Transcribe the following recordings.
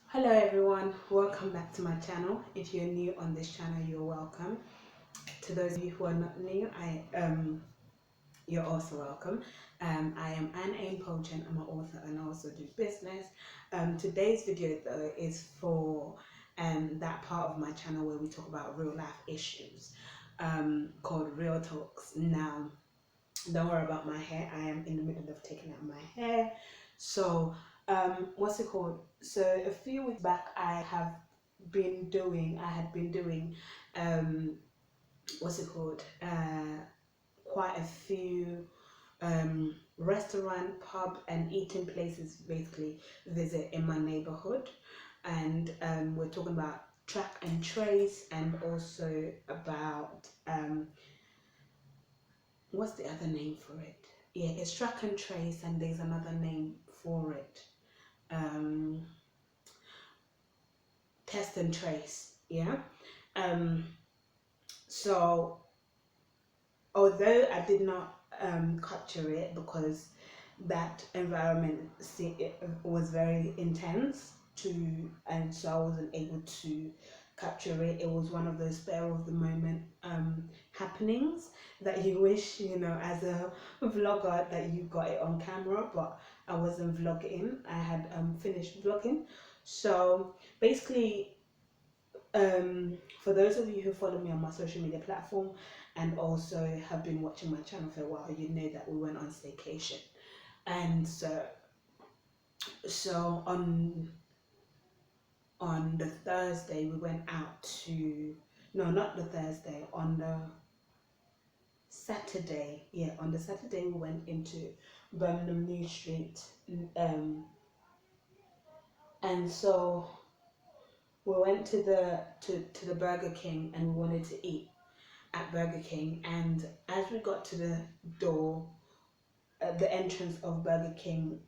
Hello everyone, welcome back to my channel. If you're new on this channel, you're welcome. To those of you who are not new, you're also welcome. I am A.H.P. I'm an author and I also do business. Today's video though is for that part of my channel where we talk about real life issues, called Real Talks. Now, don't worry about my hair. I am in the middle of taking out my hair. So, what's it called? So a few weeks back, I had been doing, what's it called? Quite a few restaurant, pub, and eating places basically visit in my neighborhood, and we're talking about track and trace, and also about what's the other name for it? Yeah, it's track and trace, and there's another name for it. Um, Test and trace. Yeah. Um, so although I did not capture it because that environment it was very intense and so I wasn't able to capture it. It was one of those spur of the moment happenings that you wish, as a vlogger, that you got it on camera, but I wasn't vlogging. I had finished vlogging. So basically, for those of you who follow me on my social media platform and also have been watching my channel for a while, you know that we went on staycation. And so on the Thursday we went out to, no, not the Thursday, on the Saturday. Yeah, on the Saturday we went into Birmingham New Street, and so we went to the Burger King and we wanted to eat at Burger King. And as we got to the door, the entrance of Burger King,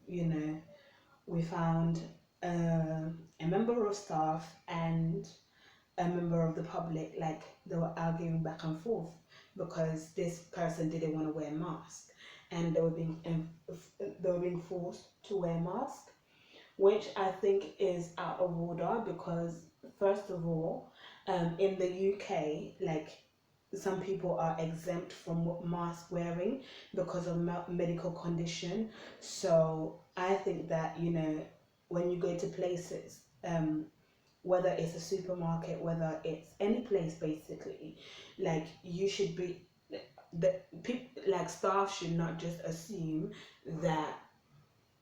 we found a member of staff and a member of the public, like they were arguing back and forth because this person didn't want to wear a mask, and they were being forced to wear a mask, which I think is out of order because, first of all, in the UK, like, some people are exempt from mask wearing because of medical condition. So I think that, when you go to places, whether it's a supermarket, whether it's any place, basically, like, you should be, the people, like, staff should not just assume that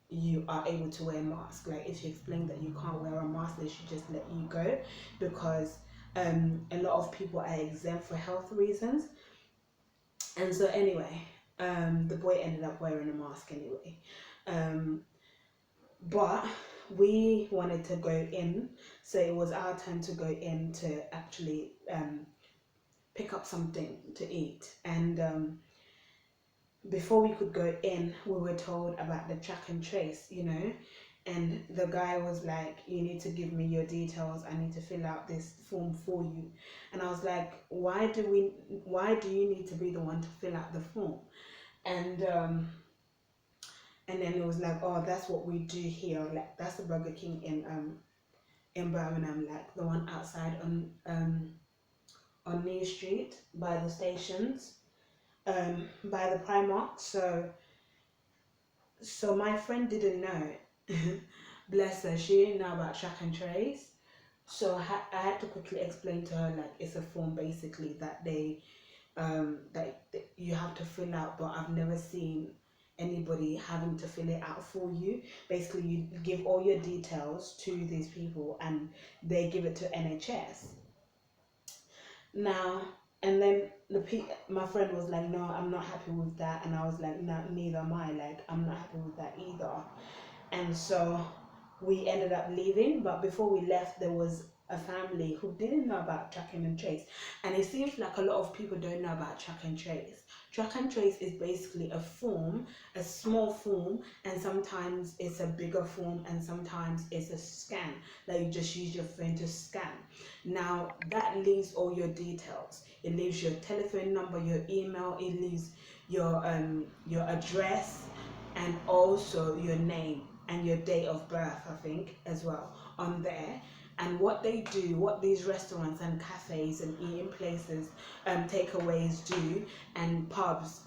you are able to wear a mask. Like, if you explain that you can't wear a mask, they should just let you go, because a lot of people are exempt for health reasons. And so anyway, the boy ended up wearing a mask anyway. Um, but we wanted to go in, so it was our time to go in to actually pick up something to eat. And before we could go in, we were told about the track and trace, and the guy was like, you need to give me your details, I need to fill out this form for you. And I was like, why do you need to be the one to fill out the form? And then it was like, oh, that's what we do here, like, that's the Burger King in Birmingham, like the one outside on New Street by the stations, by the Primark. So my friend didn't know. Bless her, she didn't know about track and trace. So I had to quickly explain to her, like, it's a form basically that that you have to fill out, but I've never seen anybody having to fill it out for you. Basically, you give all your details to these people and they give it to NHS. Now, and then my friend was like, no, I'm not happy with that. And I was like, no, neither am I. Like, I'm not happy with that either. And so we ended up leaving. But before we left, there was a family who didn't know about track and trace. And it seems like a lot of people don't know about track and trace. Track and trace is basically a form, a small form, and sometimes it's a bigger form, and sometimes it's a scan that you just use your phone to scan. Now, that leaves all your details. It leaves your telephone number, your email, it leaves your address, and also your name. and your date of birth, I think, as well on there. And what they do, what these restaurants and cafes and eating places, takeaways do, and pubs,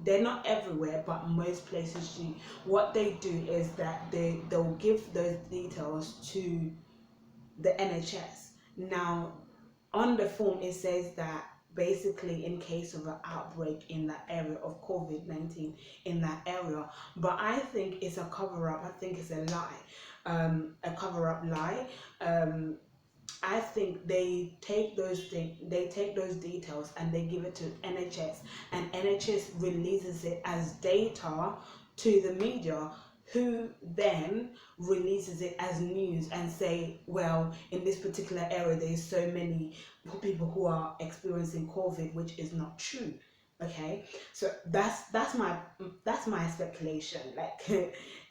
they're not everywhere, but most places do. What they do is that they'll give those details to the NHS. Now, on the form, it says that basically in case of an outbreak in that area of COVID-19 in that area, but I think it's a cover up. I think it's a lie, a cover up lie. I think they take those things, they take those details and they give it to NHS, and NHS releases it as data to the media, who then releases it as news and say, well, in this particular area there's so many people who are experiencing COVID, which is not true. Okay, so that's my speculation. Like,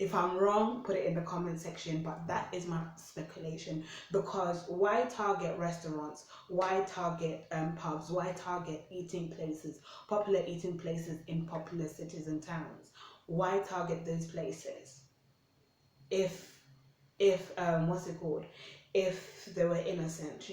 if I'm wrong, put it in the comment section, but that is my speculation. Because why target restaurants, why target pubs, why target eating places, popular eating places in popular cities and towns? Why target those places if what's it called, if they were innocent,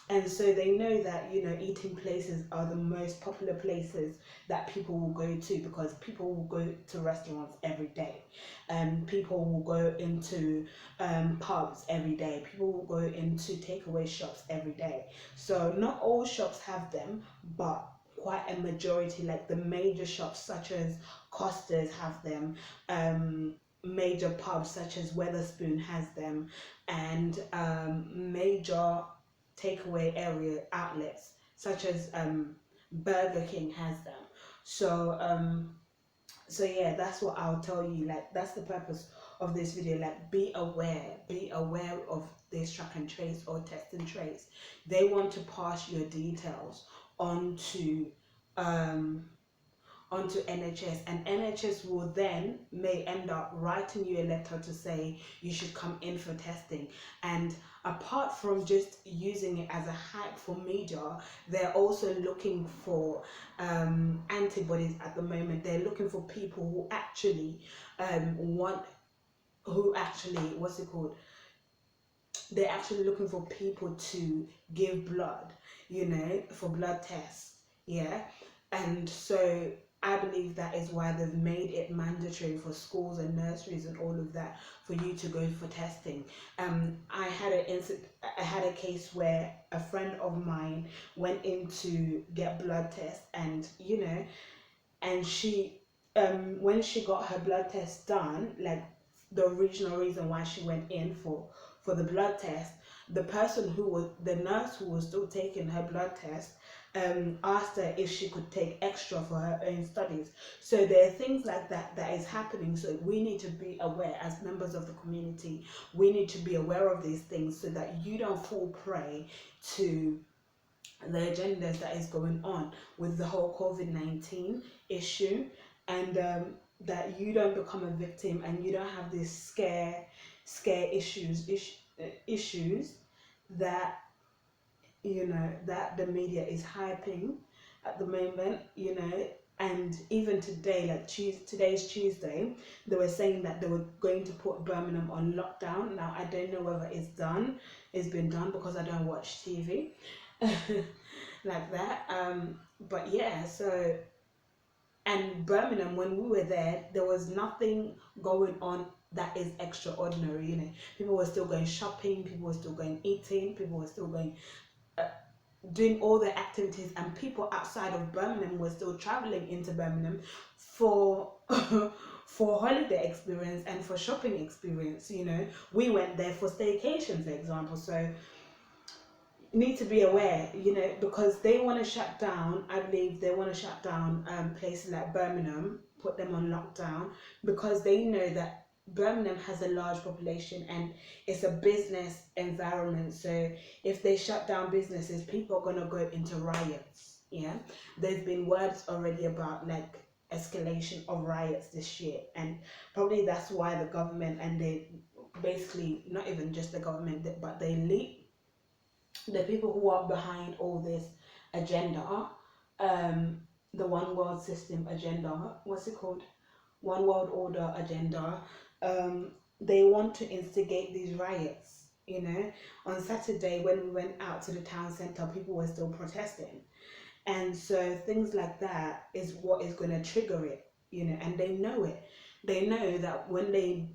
and so they know that, eating places are the most popular places that people will go to, because people will go to restaurants every day, and people will go into pubs every day, people will go into takeaway shops every day. So not all shops have them, but quite a majority, like the major shops such as Costa's have them, major pubs such as Weatherspoon has them, and major takeaway area outlets such as Burger King has them. So so yeah, that's what I'll tell you. Like, that's the purpose of this video. Like, be aware of this track and trace or test and trace. They want to pass your details onto um onto NHS, and NHS will then may end up writing you a letter to say you should come in for testing. And apart from just using it as a hype for media, they're also looking for antibodies at the moment. They're looking for people who actually want, who actually, what's it called, they're actually looking for people to give blood, for blood tests. Yeah. And so I believe that is why they've made it mandatory for schools and nurseries and all of that for you to go for testing. I had a case where a friend of mine went in to get blood tests, and and she when she got her blood test done, like the original reason why she went in for the blood test, the nurse who was still taking her blood test, asked her if she could take extra for her own studies. So there are things like that that is happening. So we need to be aware as members of the community. We need to be aware of these things so that you don't fall prey to the agendas that is going on with the whole COVID-19 issue, and that you don't become a victim and you don't have these scare issues that that the media is hyping at the moment. And even today, like today's Tuesday, they were saying that they were going to put Birmingham on lockdown. Now I don't know whether it's been done, because I don't watch TV like that. But yeah, so, and Birmingham, when we were there was nothing going on that is extraordinary. People were still going shopping, people were still going eating, people were still going doing all the activities, and people outside of Birmingham were still traveling into Birmingham for for holiday experience and for shopping experience. We went there for staycation, for example. So need to be aware, because they want to shut down. I believe they want to shut down places like Birmingham, put them on lockdown, because they know that Birmingham has a large population and it's a business environment. So if they shut down businesses, people are gonna go into riots. Yeah, there's been words already about like escalation of riots this year, and probably that's why the government, and they basically, not even just the government, but the elite, the people who are behind all this agenda, the one world system agenda, what's it called? one world order agenda. They want to instigate these riots. You know, on Saturday when we went out to the town center, people were still protesting, and so things like that is what is going to trigger it. You know, and they know it. They know that when they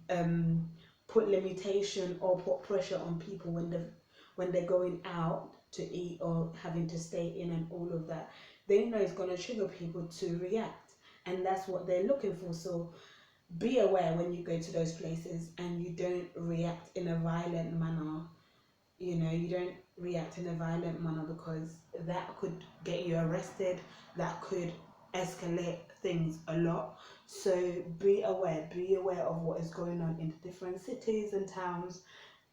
put limitation or put pressure on people when they're going out to eat or having to stay in and all of that, they know it's going to trigger people to react, and that's what they're looking for. So be aware when you go to those places and you don't react in a violent manner. You know, you don't react in a violent manner, because that could get you arrested, that could escalate things a lot. So be aware of what is going on in the different cities and towns,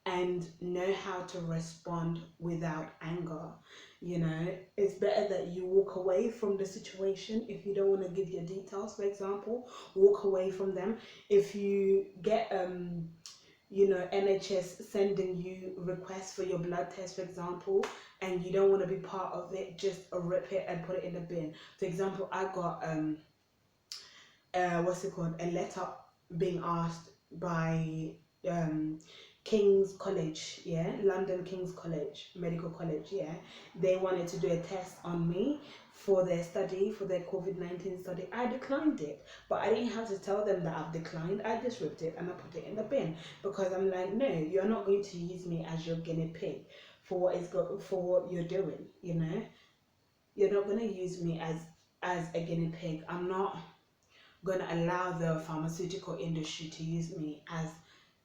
and know how to respond without anger. You know, it's better that you walk away from the situation. If you don't want to give your details, for example, walk away from them. If you get you know, NHS sending you requests for your blood test, for example, and you don't want to be part of it, just rip it and put it in the bin. For example, I got what's it called, a letter being asked by um King's College, yeah, London King's College, Medical College, yeah. They wanted to do a test on me for their study, for their COVID-19 study. I declined it, but I didn't have to tell them that I've declined. I just ripped it and I put it in the bin, because I'm like, no, you're not going to use me as your guinea pig for for what you're doing. You know, you're not going to use me as a guinea pig. I'm not going to allow the pharmaceutical industry to use me as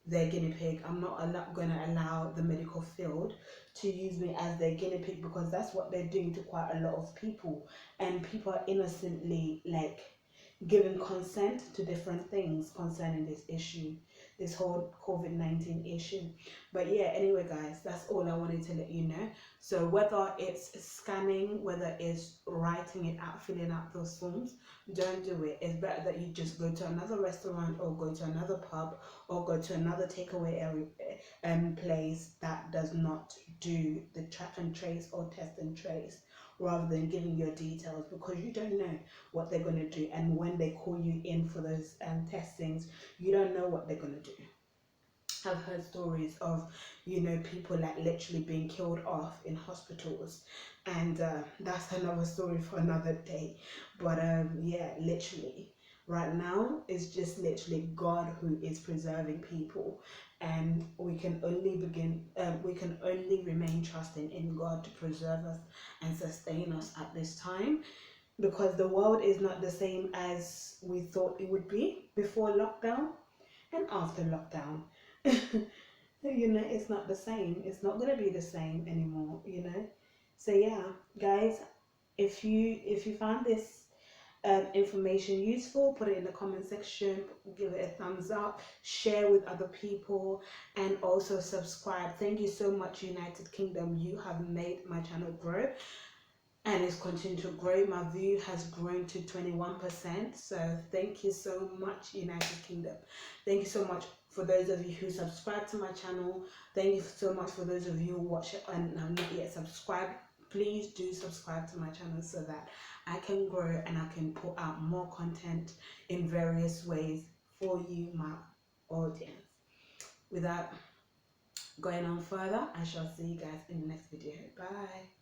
their guinea pig. I'm not going to allow the medical field to use me as their guinea pig, because that's what they're doing to quite a lot of people, and people are innocently like giving consent to different things concerning this issue, this whole COVID-19 issue. But yeah, anyway, guys, that's all I wanted to let you know. So whether it's scanning, whether it's writing it out, filling out those forms, don't do it. It's better that you just go to another restaurant or go to another pub or go to another takeaway area, place that does not do the track and trace or test and trace, rather than giving your details, because you don't know what they're going to do. And when they call you in for those testings, you don't know what they're going to do. I've heard stories of, you know, people like literally being killed off in hospitals, and that's another story for another day. But yeah, literally, right now it's just literally God who is preserving people, and we can only remain trusting in God to preserve us and sustain us at this time, because the world is not the same as we thought it would be before lockdown and after lockdown. You know, it's not the same. It's not going to be the same anymore, you know. So yeah, guys, if you found this information useful, put it in the comment section, give it a thumbs up, share with other people, and also subscribe. Thank you so much, United Kingdom. You have made my channel grow, and it's continuing to grow. My view has grown to 21%. So thank you so much, United Kingdom. Thank you so much for those of you who subscribe to my channel. Thank you so much for those of you who watch it and have not yet subscribed. Please do subscribe to my channel so that I can grow and I can put out more content in various ways for you, my audience. Without going on further, I shall see you guys in the next video. Bye.